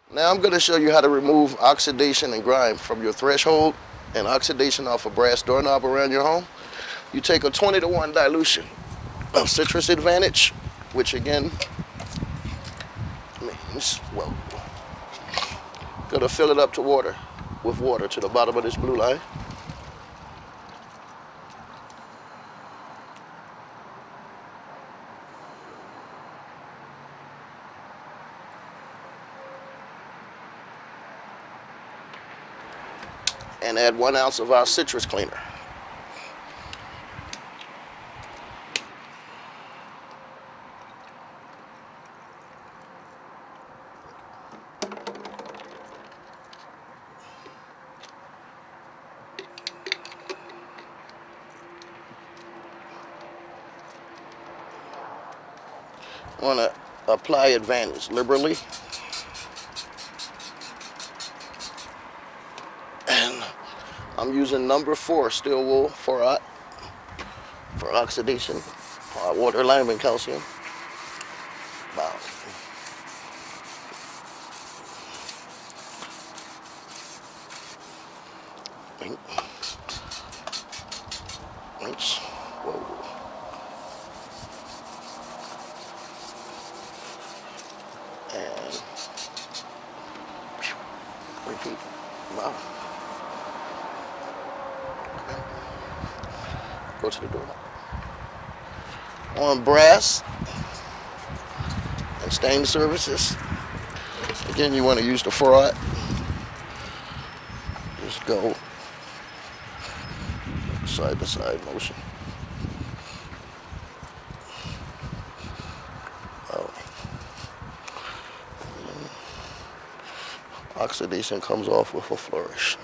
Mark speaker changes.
Speaker 1: Now I'm going to show you how to remove oxidation and grime from your threshold and oxidation off a brass doorknob around your home. You take a 20-to-1 dilution of citrus Advantage, which again means, well, going to fill it up to water, with water to the bottom of this blue line. And add 1 ounce of our citrus cleaner. I want to apply Advantage liberally. And I'm using number 4 steel wool for oxidation, water, lime, and calcium. Wow. Whoa. And repeat. Wow. Okay. Go to the door. On brass and stained surfaces, again, you want to use the 4-aught. Just go side to side motion. Oxidation comes off with a flourish.